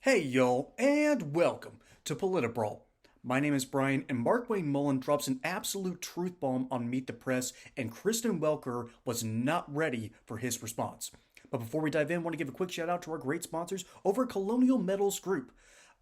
Hey y'all, and welcome to Politibrawl. My name is Brian, and Markwayne Mullin drops an absolute truth bomb on Meet the Press, and Kristen Welker was not ready for his response. But before we dive in, I want to give a quick shout out to our great sponsors over at Colonial Metals Group.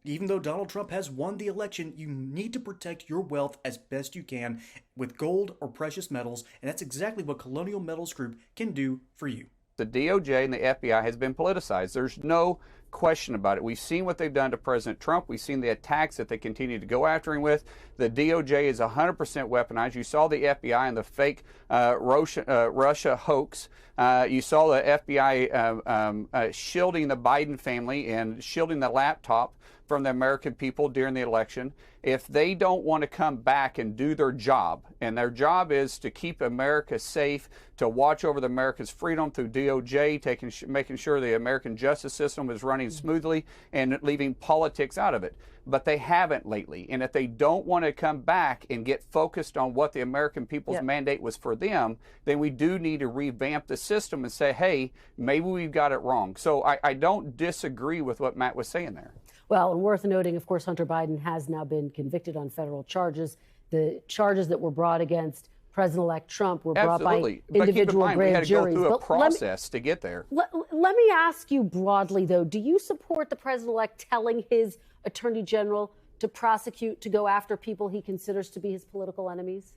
Even though Donald Trump has won the election, you need to protect your wealth as best you can with gold or precious metals, and that's exactly what Colonial Metals Group can do for you. The DOJ and the FBI has been politicized. There's no question about it. We've seen what they've done to President Trump. We've seen the attacks that they continue to go after him with. The DOJ is 100% weaponized. You saw the FBI and the fake Russia hoax. You saw the FBI shielding the Biden family and shielding the laptop from the American people during the election. If they don't want to come back and do their job, and their job is to keep America safe, to watch over the America's freedom through DOJ, making sure the American justice system is running smoothly and leaving politics out of it. But they haven't lately. And if they don't want to come back and get focused on what the American people's mandate was for them, then we do need to revamp the system and say, hey, maybe we've got it wrong. So I don't disagree with what Matt was saying there. Well, and worth noting, of course, Hunter Biden has now been convicted on federal charges. The charges that were brought against President-elect Trump were brought by individual grand juries. We had to go through a process to get there. Let me ask you broadly, though, do you support the president-elect telling his attorney general to prosecute, to go after people he considers to be his political enemies?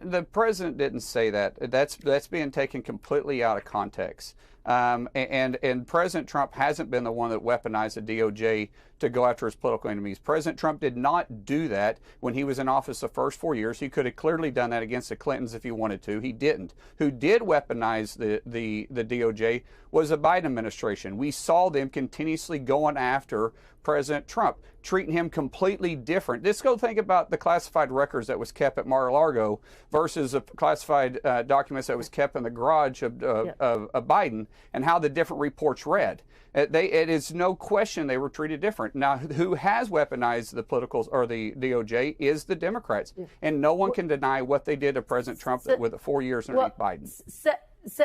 The president didn't say that. That's being taken completely out of context. And President Trump hasn't been the one that weaponized the DOJ to go after his political enemies. President Trump did not do that when he was in office the first 4 years. He could have clearly done that against the Clintons if he wanted to. He didn't. Who did weaponize the DOJ was the Biden administration. We saw them continuously going after President Trump, treating him completely different. Let's go think about the classified records that was kept at Mar-a-Lago versus the classified documents that was kept in the garage of Biden, and how the different reports read. It is no question they were treated different. Now, who has weaponized the politicals or the DOJ is the Democrats, and no one can deny what they did to President Trump with 4 years underneath Biden.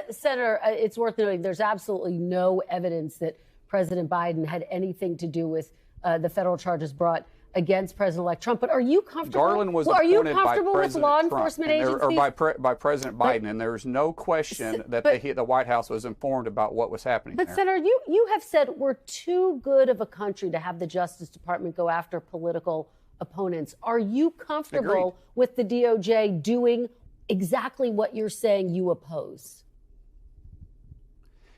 Senator, it's worth noting there's absolutely no evidence that President Biden had anything to do with the federal charges brought against President-elect Trump. But are you comfortable? Garland was appointed by with law enforcement agencies? Or by President Biden, and there's no question that the White House was informed about what was happening there. But Senator, you have said we're too good of a country to have the Justice Department go after political opponents. Are you comfortable with the DOJ doing exactly what you're saying you oppose?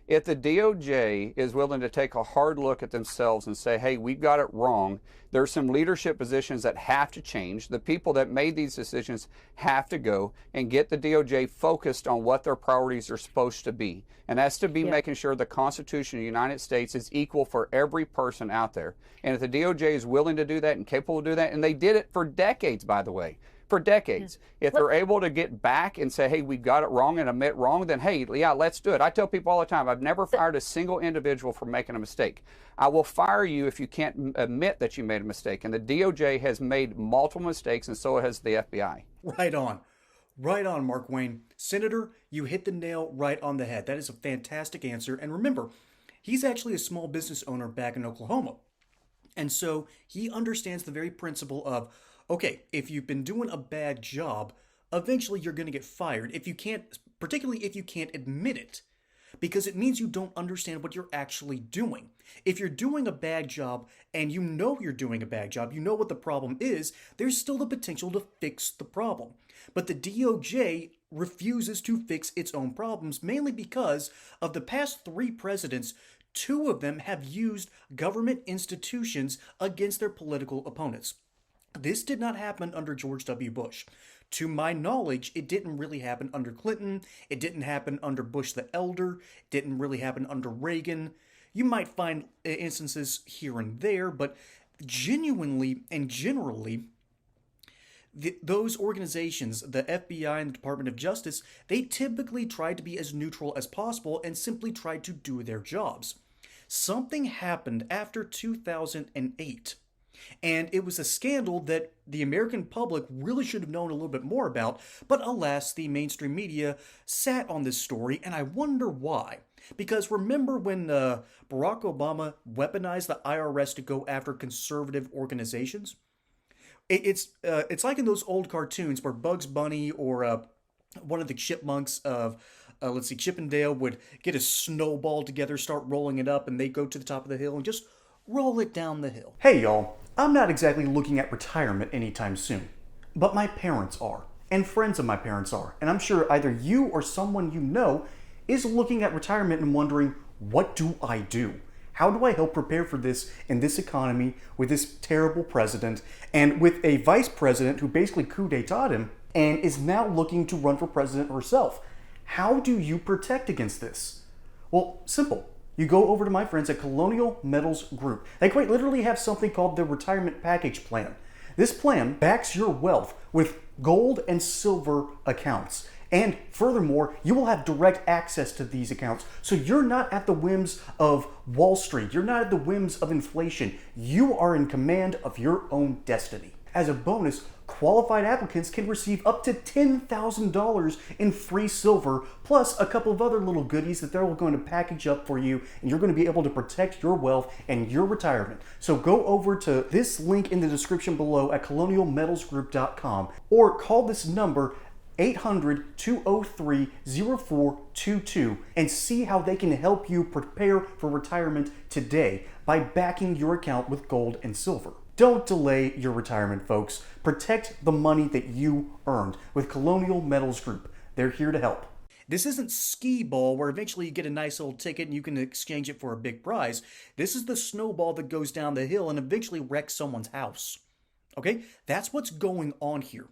If the DOJ is willing to take a hard look at themselves and say, hey, we got it wrong, there's some leadership positions that have to change. The people that made these decisions have to go and get the DOJ focused on what their priorities are supposed to be. And that's to be making sure the Constitution of the United States is equal for every person out there. And if the DOJ is willing to do that and capable of doing that, and they did it for decades, by the way, for decades. If they're able to get back and say, hey, we got it wrong and admit wrong, then hey, yeah, let's do it. I tell people all the time, I've never fired a single individual for making a mistake. I will fire you if you can't admit that you made a mistake. And the DOJ has made multiple mistakes, and so has the FBI. Right on. Right on, Markwayne. Senator, you hit the nail right on the head. That is a fantastic answer. And remember, he's actually a small business owner back in Oklahoma. And so he understands the very principle of, okay, if you've been doing a bad job, eventually you're going to get fired particularly if you can't admit it, because it means you don't understand what you're actually doing. If you're doing a bad job and you know you're doing a bad job, you know what the problem is, there's still the potential to fix the problem. But the DOJ refuses to fix its own problems, mainly because of the past 3 presidents. 2 of them have used government institutions against their political opponents. This did not happen under George W. Bush. To my knowledge, it didn't really happen under Clinton. It didn't happen under Bush the Elder. It didn't really happen under Reagan. You might find instances here and there, but genuinely and generally, those organizations, the FBI and the Department of Justice, they typically tried to be as neutral as possible and simply tried to do their jobs. Something happened after 2008. And it was a scandal that the American public really should have known a little bit more about, but alas, the mainstream media sat on this story, and I wonder why. Because remember when Barack Obama weaponized the IRS to go after conservative organizations? It's like in those old cartoons where Bugs Bunny or one of the chipmunks of let's see, Chip and Dale would get a snowball together, start rolling it up, and they go to the top of the hill and just roll it down the hill. Hey y'all, I'm not exactly looking at retirement anytime soon, but my parents are, and friends of my parents are, and I'm sure either you or someone you know is looking at retirement and wondering, what do I do? How do I help prepare for this in this economy with this terrible president and with a vice president who basically coup d'etat him and is now looking to run for president herself? How do you protect against this? Well, simple. You go over to my friends at Colonial Metals Group. They quite literally have something called the Retirement Package Plan. This plan backs your wealth with gold and silver accounts. And furthermore, you will have direct access to these accounts. So you're not at the whims of Wall Street. You're not at the whims of inflation. You are in command of your own destiny. As a bonus, qualified applicants can receive up to $10,000 in free silver, plus a couple of other little goodies that they're going to package up for you, and you're going to be able to protect your wealth and your retirement. So go over to this link in the description below at colonialmetalsgroup.com or call this number 800-203-0422 and see how they can help you prepare for retirement today by backing your account with gold and silver. Don't delay your retirement, folks. Protect the money that you earned with Colonial Metals Group. They're here to help. This isn't skee ball where eventually you get a nice old ticket and you can exchange it for a big prize. This is the snowball that goes down the hill and eventually wrecks someone's house. Okay? That's what's going on here.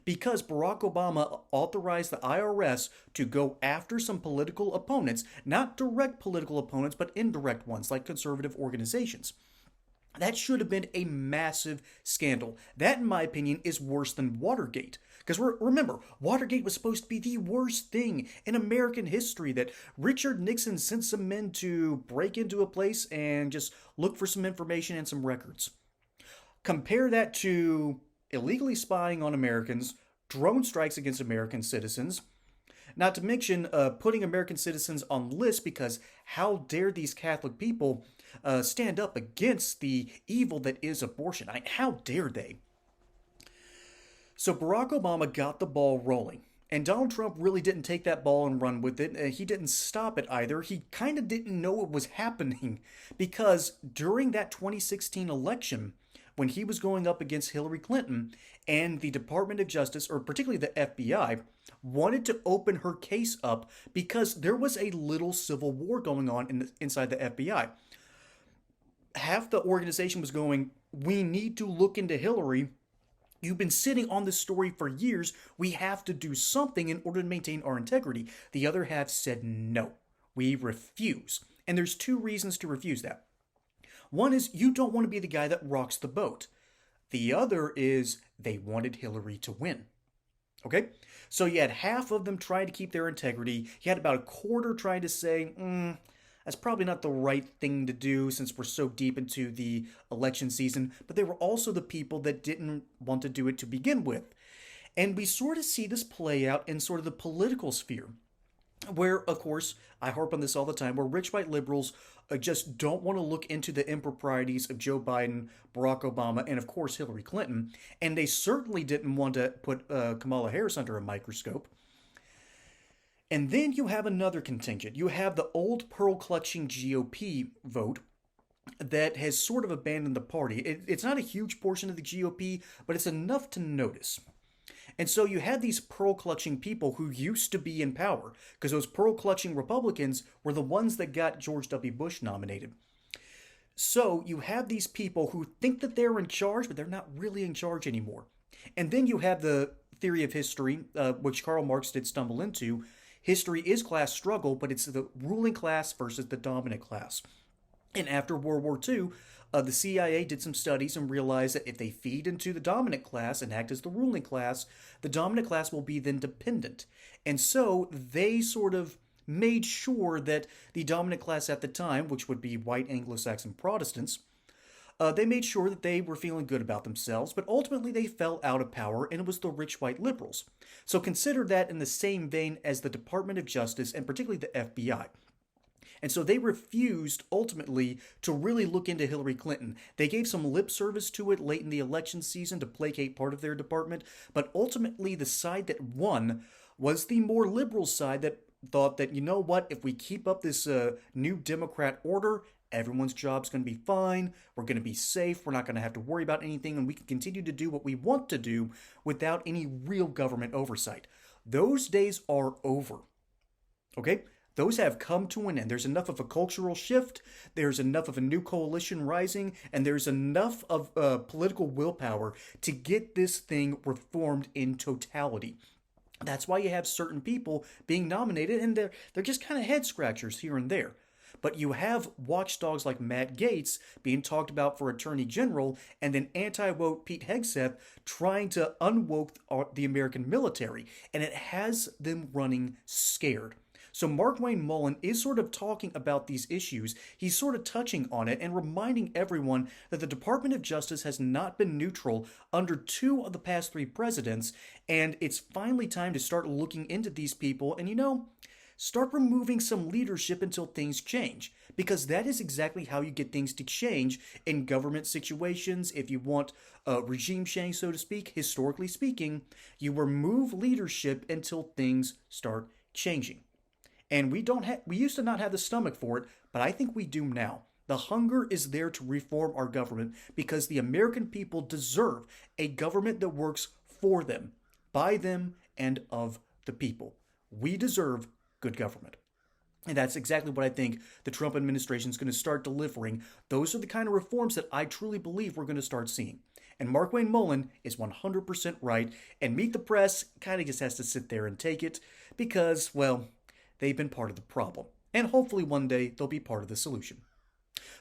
Because Barack Obama authorized the IRS to go after some political opponents, not direct political opponents, but indirect ones like conservative organizations. That should have been a massive scandal. That, in my opinion, is worse than Watergate. Because remember, Watergate was supposed to be the worst thing in American history, that Richard Nixon sent some men to break into a place and just look for some information and some records. Compare that to illegally spying on Americans, drone strikes against American citizens, not to mention putting American citizens on lists because how dare these Catholic people stand up against the evil that is abortion? How dare they? So Barack Obama got the ball rolling. And Donald Trump really didn't take that ball and run with it. He didn't stop it either. He kind of didn't know what was happening because during that 2016 election, when he was going up against Hillary Clinton and the Department of Justice, or particularly the FBI, wanted to open her case up because there was a little civil war going on inside the FBI. Half the organization was going, we need to look into Hillary. You've been sitting on this story for years. We have to do something in order to maintain our integrity. The other half said, no, we refuse. And there's two reasons to refuse that. One is you don't want to be the guy that rocks the boat. The other is they wanted Hillary to win. Okay? So you had half of them trying to keep their integrity. You had about a quarter trying to say, that's probably not the right thing to do since we're so deep into the election season. But they were also the people that didn't want to do it to begin with. And we sort of see this play out in sort of the political sphere, where, of course, I harp on this all the time, where rich white liberals just don't want to look into the improprieties of Joe Biden, Barack Obama, and of course Hillary Clinton. And they certainly didn't want to put Kamala Harris under a microscope. And then you have another contingent. You have the old pearl-clutching GOP vote that has sort of abandoned the party. It's not a huge portion of the GOP, but it's enough to notice. And so you had these pearl-clutching people who used to be in power, because those pearl-clutching Republicans were the ones that got George W. Bush nominated. So you have these people who think that they're in charge, but they're not really in charge anymore. And then you have the theory of history, which Karl Marx did stumble into. History is class struggle, but it's the ruling class versus the dominant class. And after World War II, the CIA did some studies and realized that if they feed into the dominant class and act as the ruling class, the dominant class will be then dependent. And so they sort of made sure that the dominant class at the time, which would be white Anglo-Saxon Protestants, they made sure that they were feeling good about themselves, but ultimately they fell out of power, and it was the rich white liberals. So consider that in the same vein as the Department of Justice, and particularly the FBI. And so they refused ultimately to really look into Hillary Clinton. They gave some lip service to it late in the election season to placate part of their department, but ultimately the side that won was the more liberal side that thought that, you know what, if we keep up this new Democrat order, everyone's job's going to be fine, we're going to be safe, we're not going to have to worry about anything, and we can continue to do what we want to do without any real government oversight. Those days are over. Okay? Those have come to an end. There's enough of a cultural shift, there's enough of a new coalition rising, and there's enough of political willpower to get this thing reformed in totality. That's why you have certain people being nominated, and they're just kind of head scratchers here and there. But you have watchdogs like Matt Gaetz being talked about for Attorney General, and then anti-woke Pete Hegseth trying to unwoke the American military, and it has them running scared. So Markwayne Mullin is sort of talking about these issues. He's sort of touching on it and reminding everyone that the Department of Justice has not been neutral under 2 of the past 3 presidents, and it's finally time to start looking into these people and, start removing some leadership until things change. Because that is exactly how you get things to change in government situations. If you want regime change, so to speak, historically speaking, you remove leadership until things start changing. And we used to not have the stomach for it, but I think we do now. The hunger is there to reform our government because the American people deserve a government that works for them, by them, and of the people. We deserve good government. And that's exactly what I think the Trump administration is going to start delivering. Those are the kind of reforms that I truly believe we're going to start seeing. And Markwayne Mullin is 100% right, and Meet the Press kind of just has to sit there and take it because, well, they've been part of the problem. And hopefully one day they'll be part of the solution.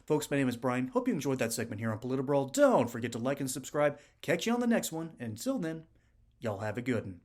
Folks, my name is Brian. Hope you enjoyed that segment here on Politibrawl. Don't forget to like and subscribe. Catch you on the next one. And until then, y'all have a good one.